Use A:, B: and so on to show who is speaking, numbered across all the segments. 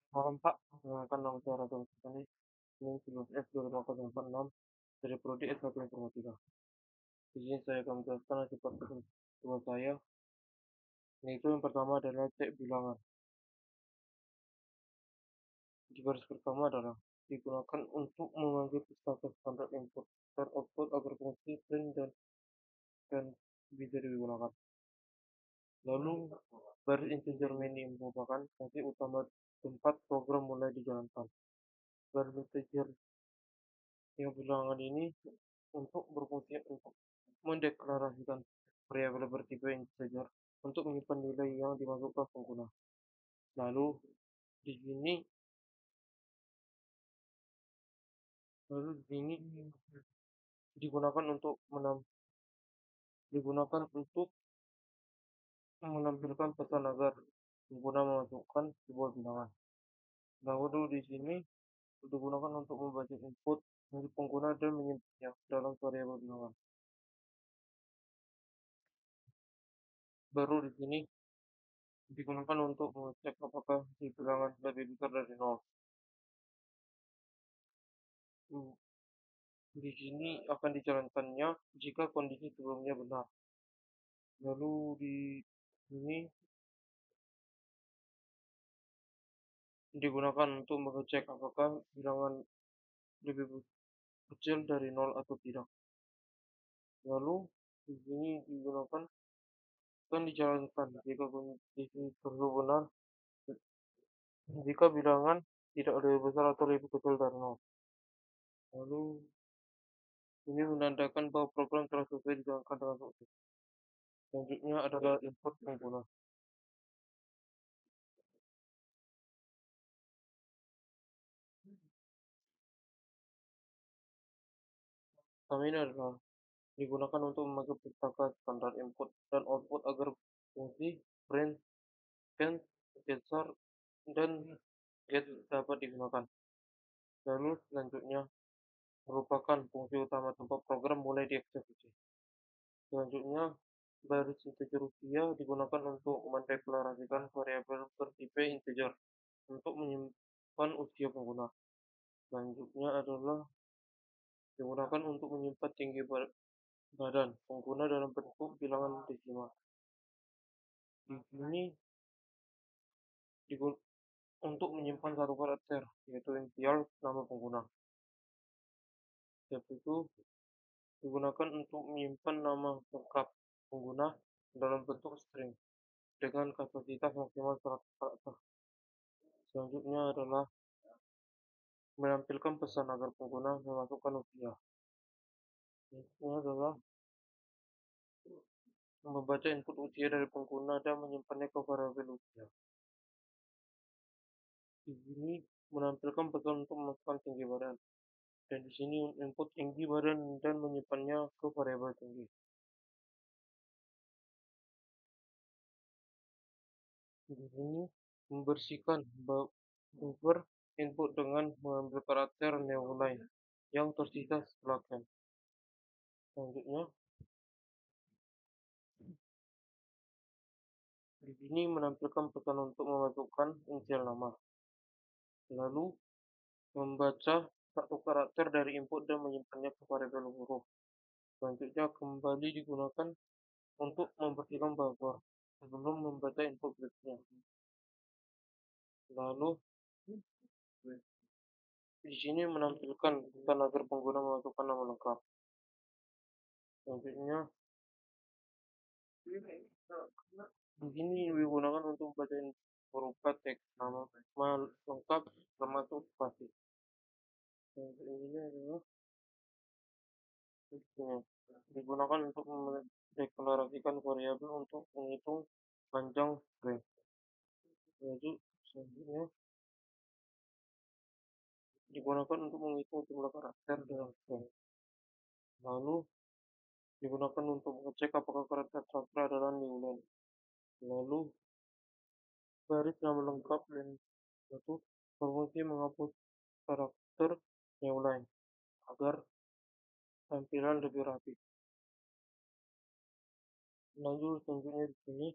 A: Malam Pak, perkenalkan nama saya Ratu Sani, NIM 11F25046 dari Prodi S1 Informatika. Di sini saya akan menjelaskan hasil praktek kedua saya, yaitu yang pertama adalah cek bilangan. Di baris pertama adalah digunakan untuk mengambil pustaka standar input dan output agar fungsi print dan bisa digunakan. Lalu, baris integer ini merupakan fungsi utama tempat program mulai dijalankan. Baris integer yang bilangan ini untuk berfungsi untuk mendeklarasikan variabel bertipe integer untuk menyimpan nilai yang dimasukkan pengguna. Lalu di sini lalu di sini digunakan untuk menampilkan pesan agar pengguna memasukkan sebuah bilangan. Lalu di sini digunakan untuk membaca input dari pengguna dan menyimpannya dalam variabel bilangan. Baru di sini digunakan untuk mengecek apakah si bilangan lebih besar dari 0. Di sini akan dijalankannya jika kondisi sebelumnya benar. Lalu di sini digunakan untuk mengecek apakah bilangan lebih kecil dari 0 atau tidak. Lalu di sini digunakan akan dijalankan jika kondisi tersebut benar, jika bilangan tidak lebih besar atau lebih kecil dari 0. Lalu ini menandakan bahwa program telah selesai dijalankan dengan sukses. Selanjutnya adalah input pengguna. Kami ini adalah digunakan untuk memakai pustaka standar input dan output agar fungsi print, scan, gesture, dan get dapat digunakan. Lalu selanjutnya merupakan fungsi utama tempat program mulai dieksekusi. Selanjutnya, baris integer usia digunakan untuk mendeklarasikan variabel bertipe integer untuk menyimpan usia pengguna. Selanjutnya adalah digunakan untuk menyimpan tinggi badan pengguna dalam bentuk bilangan desimal. Di sini untuk menyimpan satu karakter, yaitu initial nama pengguna. Step itu digunakan untuk menyimpan nama lengkap pengguna dalam bentuk string dengan kapasitas maksimal 100 karakter. Selanjutnya adalah menampilkan pesan agar pengguna memasukkan usia. Ini adalah membaca input usia dari pengguna dan menyimpannya ke variabel usia. Di sini menampilkan pesan untuk memasukkan tinggi badan. Dan di sini input tinggi badan dan menyimpannya ke variabel tinggi. Di sini membersihkan buffer input dengan mengambil karakter neoline yang tersisa setelah scan. Selanjutnya, di sini menampilkan pesan untuk memasukkan inisial nama. Lalu, membaca satu karakter dari input dan menyimpannya ke variabel huruf. Selanjutnya, kembali digunakan untuk membersihkan buffer sebelum membaca input berikutnya. Lalu, di sini menampilkan pesan agar pengguna memasukkan nama lengkap. Selanjutnya, di sini digunakan untuk membaca berupa teks nama lengkap termasuk spasi. Ini adalah digunakan untuk mendeklarasikan variabel untuk menghitung panjang string. Lalu selanjutnya digunakan untuk menghitung jumlah karakter dalam string. Lalu digunakan untuk mengecek apakah karakter substring adalah newline. Lalu baris nama lengkap dan satu berfungsi menghapus karakter newline agar tampilan lebih rapi. Lalu selanjutnya di sini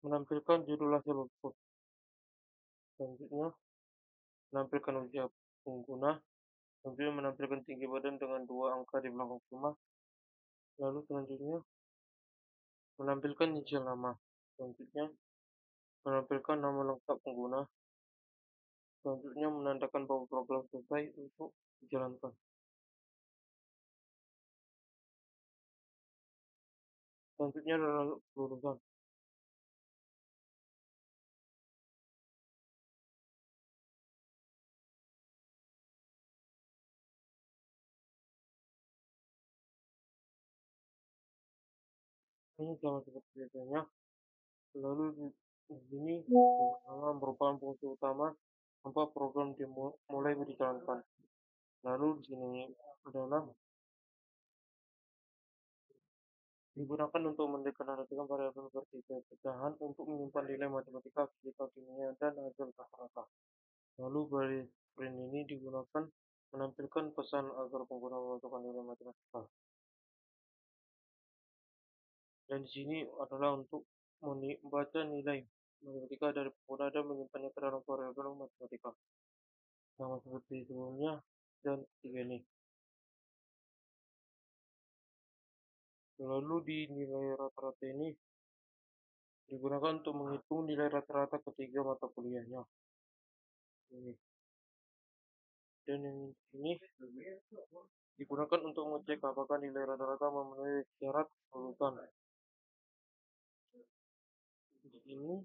A: menampilkan judul hasil output. Selanjutnya, menampilkan usia pengguna. Selanjutnya, menampilkan tinggi badan dengan dua angka di belakang koma. Lalu selanjutnya, menampilkan inisial nama. Selanjutnya, menampilkan nama lengkap pengguna. Selanjutnya, menandakan bahwa program selesai untuk dijalankan. Selanjutnya adalah kelulusan. Ini sama seperti biasanya. Lalu di sini nama merupakan fungsi utama tanpa program dimulai dijalankan. Lalu di sini adalah digunakan untuk mendeklarasikan variabel vertikal pecahan untuk menyimpan nilai matematika, fisika, kimia, dan hasil rata-rata. Lalu baris print ini digunakan menampilkan pesan agar pengguna memasukkan nilai matematika. Dan di sini adalah untuk membaca nilai matematika dari pengguna dan menyimpannya ke dalam variabel matematika. Sama seperti sebelumnya dan ketiga ini. Lalu di nilai rata-rata ini digunakan untuk menghitung nilai rata-rata ketiga mata kuliahnya. Ini. Dan yang ini digunakan untuk mengecek apakah nilai rata-rata memenuhi syarat kelulusan. Di sini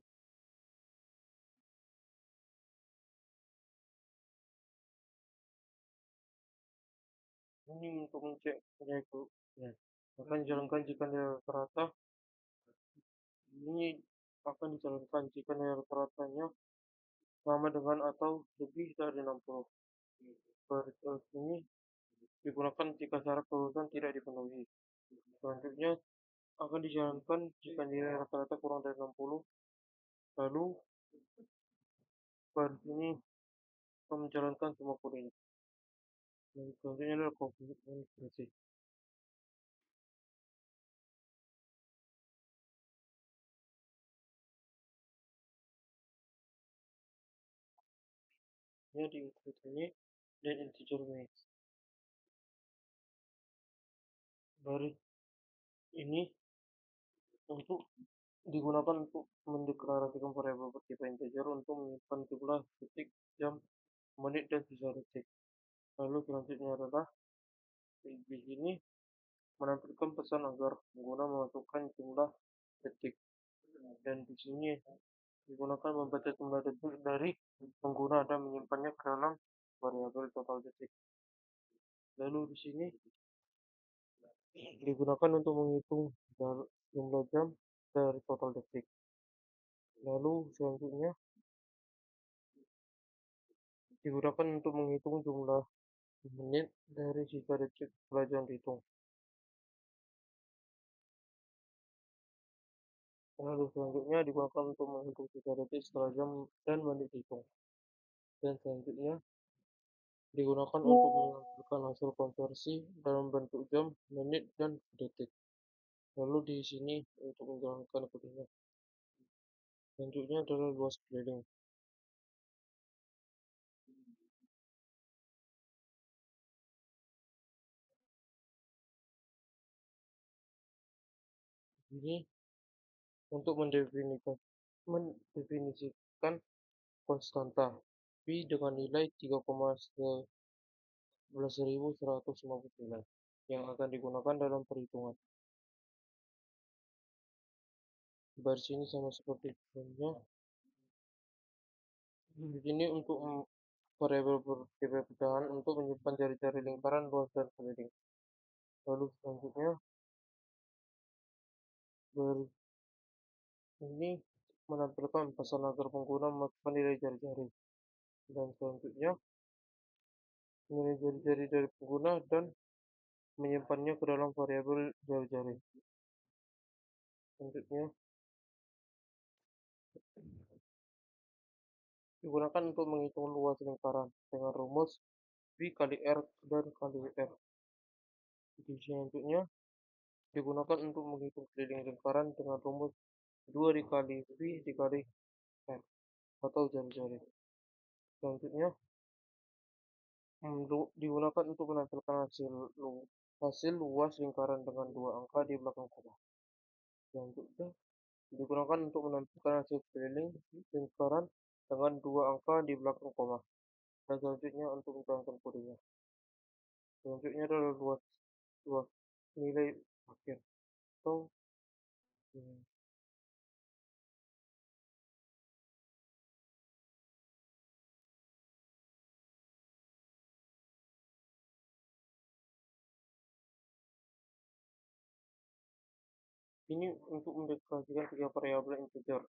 A: ini untuk mengecek yaitu ya, akan dijalankan jika nilai rata-rata ini akan dijalankan jika nilai rata-ratanya sama dengan atau lebih dari 60. Baris ini digunakan jika syarat kelulusan tidak dipenuhi. Selanjutnya akan dijalankan jika nilai rata-rata kurang dari 60. Lalu baris ini akan menjalankan semua kodenya. Dan selanjutnya adalah konfigurasi. Ini di ini dan integer max. Baris ini untuk digunakan untuk mendeklarasikan variabel bertipe integer untuk menyimpan jumlah detik, jam, menit, dan sisa detik. Lalu selanjutnya adalah di sini menampilkan pesan agar pengguna memasukkan jumlah detik. Dan di sini digunakan membaca jumlah detik dari pengguna dan menyimpannya ke dalam variabel total detik. Lalu di sini digunakan untuk menghitung jumlah jam dari total detik. Lalu selanjutnya digunakan untuk menghitung jumlah menit dari sisa detik setelah jam dihitung. Lalu selanjutnya digunakan untuk menghitung sisa detik setelah jam dan menit dihitung. Dan selanjutnya digunakan untuk menampilkan hasil konversi dalam bentuk jam, menit, dan detik. Lalu di sini untuk menjalankan kodenya. Selanjutnya adalah luas keliling. Ini untuk mendefinisikan konstanta Pi dengan nilai 3,11.159 yang akan digunakan dalam perhitungan. Baris ini sama seperti sebelumnya. Di sini untuk variabel bertipe pecahan untuk menyimpan jari-jari lingkaran, luas, dan keliling. Lalu selanjutnya baris ini menampilkan pesan agar pengguna memasukkan nilai jari-jari. Dan selanjutnya nilai jari-jari dari pengguna dan menyimpannya ke dalam variabel jari-jari. Selanjutnya digunakan untuk menghitung luas lingkaran dengan rumus V kali R dan kali R. Selanjutnya digunakan untuk menghitung keliling lingkaran dengan rumus 2 dikali V dikali R atau jari-jari. Selanjutnya, digunakan untuk menampilkan hasil luas lingkaran dengan dua angka di belakang koma. Selanjutnya, digunakan untuk menampilkan hasil keliling lingkaran dengan dua angka di belakang koma. Dan selanjutnya untuk menjalankan kodenya. Selanjutnya adalah luas luas nilai akhir atau ini untuk mendeklarasikan tiga variabel integer.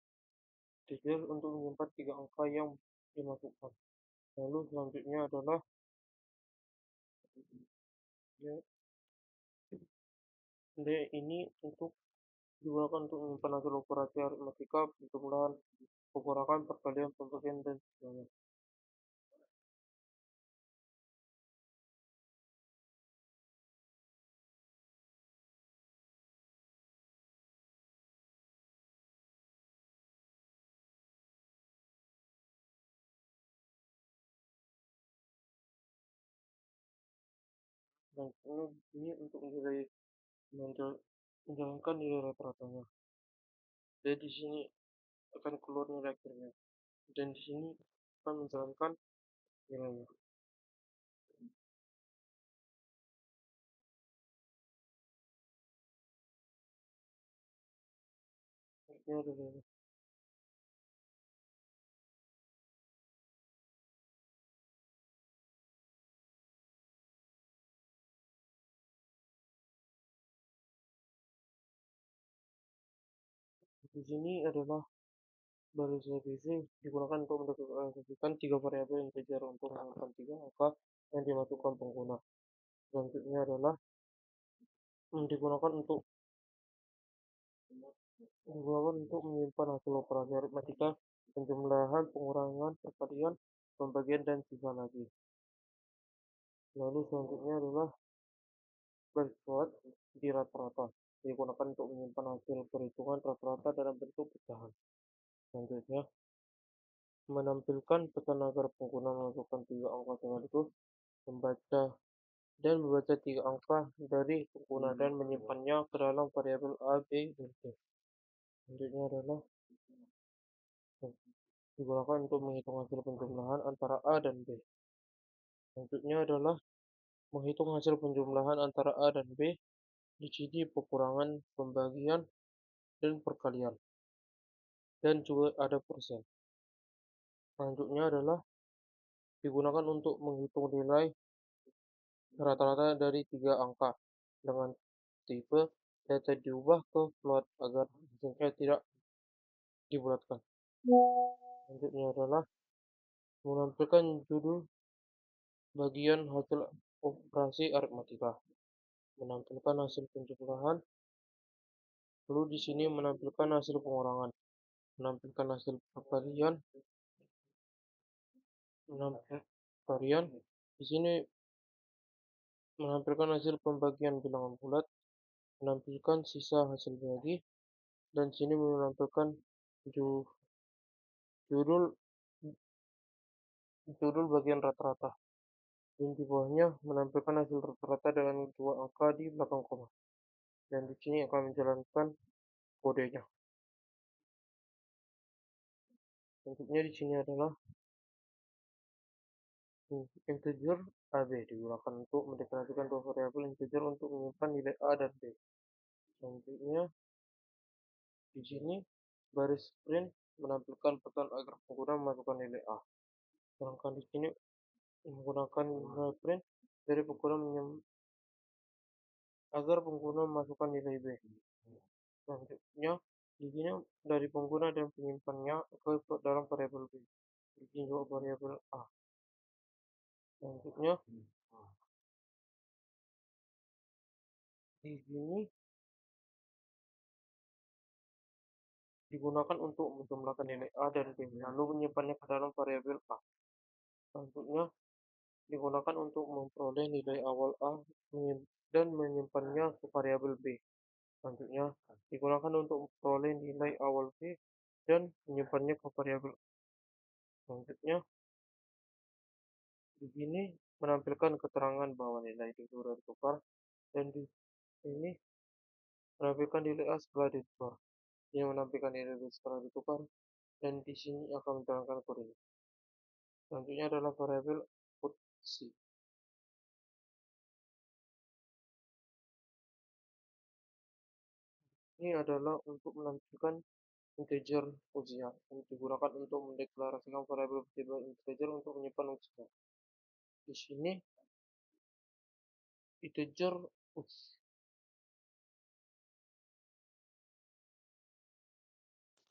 A: Integer untuk menyimpan tiga angka yang dimasukkan. Lalu selanjutnya adalah ya, ini untuk digunakan untuk menyimpan hasil operasi aritmatika, penjumlahan, pengurangan, perkalian, pembagian, dan sebagainya. Dan ini untuk menjalankan nilai rata-ratanya. Jadi di sini akan keluar nilai akhirnya. Dan di sini akan menjalankan nilainya. Ini adalah di sini adalah baris ABC digunakan untuk mendeklarasikan tiga variabel integer untuk menentukan tiga angka yang dimasukkan pengguna. Selanjutnya adalah digunakan untuk menyimpan hasil operasi aritmatika, penjumlahan, pengurangan, perkalian, pembagian, dan sisa lagi. Lalu selanjutnya adalah berbuat di rata-rata, digunakan untuk menyimpan hasil perhitungan rata-rata dalam bentuk pecahan. Selanjutnya, menampilkan pesan agar pengguna memasukkan tiga angka sekaligus, membaca dan membaca tiga angka dari pengguna dan menyimpannya ke dalam variabel A, B, dan C. Selanjutnya adalah digunakan untuk menghitung hasil penjumlahan antara A dan B. Selanjutnya adalah menghitung hasil penjumlahan antara A dan B di sini pengurangan, pembagian, dan perkalian. Dan juga ada persen. Selanjutnya adalah digunakan untuk menghitung nilai rata-rata dari tiga angka dengan tipe data diubah ke float agar hasilnya tidak dibulatkan. Selanjutnya adalah menampilkan judul bagian hasil operasi aritmatika, menampilkan hasil penjumlahan, lalu di sini menampilkan hasil pengurangan, menampilkan hasil perkalian, menampilkan di sini menampilkan hasil pembagian bilangan bulat, menampilkan sisa hasil bagi, dan sini menampilkan judul judul bagian rata-rata. Dan di bawahnya menampilkan hasil rata-rata dengan dua angka di belakang koma. Dan di sini akan menjalankan kodenya. Bentuknya di sini adalah integer AB digunakan untuk mendeklarasikan dua variabel integer untuk menyimpan nilai A dan B. Selanjutnya di sini baris print menampilkan pesan agar pengguna memasukkan nilai A. Sedangkan di sini menggunakan nilai print dari pengguna agar pengguna memasukkan nilai B. Selanjutnya di sini dari pengguna dan penyimpannya ke dalam variabel B. Di sini juga variabel A. Selanjutnya di sini digunakan untuk menjumlahkan nilai A dan B, lalu menyimpannya ke dalam variabel A. Selanjutnya digunakan untuk memperoleh nilai awal A dan menyimpannya ke variabel B. Selanjutnya digunakan untuk memperoleh nilai awal B dan menyimpannya ke variabel. Selanjutnya Di sini menampilkan keterangan bahwa nilai itu sudah ditukar dan di sini menampilkan nilai A setelah ditukar. Ini menampilkan nilai B setelah ditukar dan di sini akan menjalankan kodenya. Selanjutnya adalah variabel output C. Ini adalah untuk menampilkan integer usia yang digunakan untuk mendeklarasikan variabel integer untuk menyimpan usia. Di sini integer usia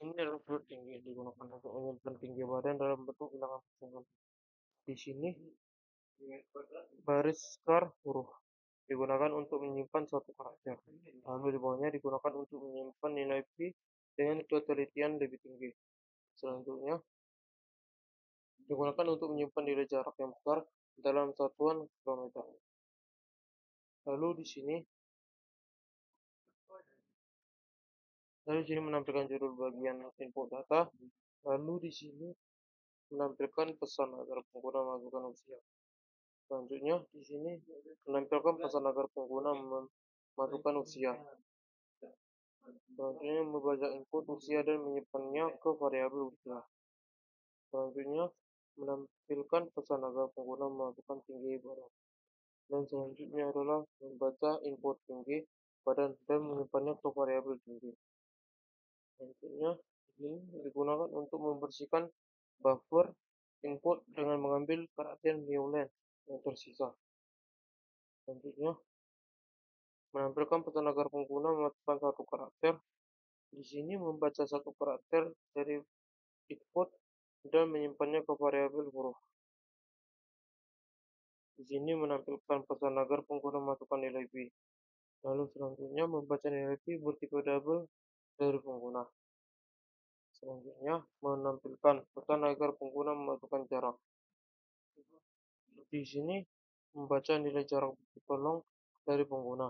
A: ini adalah float tinggi yang digunakan untuk menyimpan tinggi badan dalam bentuk bilangan pasangan. Di sini baris skar huruf digunakan untuk menyimpan suatu karakter. Lalu di bawahnya digunakan untuk menyimpan nilai pi dengan ketelitian lebih tinggi. Selanjutnya digunakan untuk menyimpan nilai jarak yang besar dalam satuan kilometer. Lalu di sini menampilkan judul bagian input data. Lalu di sini menampilkan pesan agar pengguna mengajukan usia. Selanjutnya di sini menampilkan pesan agar pengguna memasukkan usia. Selanjutnya membaca input usia dan menyimpannya ke variabel usia. Selanjutnya menampilkan pesan agar pengguna memasukkan tinggi badan. Dan selanjutnya adalah membaca input tinggi badan dan menyimpannya ke variabel tinggi. Selanjutnya ini digunakan untuk membersihkan buffer input dengan mengambil karakter newline yang tersisa. Selanjutnya menampilkan pesan agar pengguna memasukkan satu karakter. Di sini membaca satu karakter dari input dan menyimpannya ke variabel huruf. Di sini menampilkan pesan agar pengguna memasukkan nilai pi. Lalu selanjutnya membaca nilai pi bertipe double dari pengguna. Selanjutnya menampilkan pesan agar pengguna memasukkan jarak. Di sini membaca nilai jarak bertipe long dari pengguna.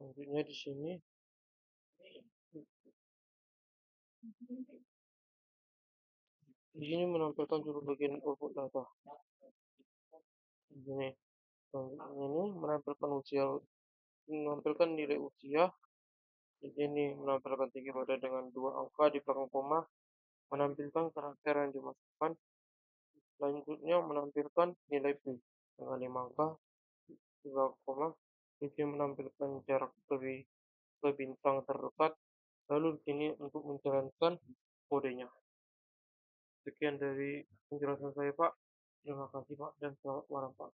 A: Selanjutnya di sini menampilkan judul bagian output data. Ini menampilkan usia, menampilkan nilai usia. Di sini menampilkan tinggi badan dengan 2 angka di belakang koma, menampilkan karakter yang dimasukkan. Selanjutnya menampilkan nilai pi dengan 5 angka di belakang koma. Di sini menampilkan jarak ke bintang terdekat. Lalu di sini untuk menjalankan kodenya. Sekian dari penjelasan saya, Pak. Terima kasih, Pak, dan selamat malam, Pak.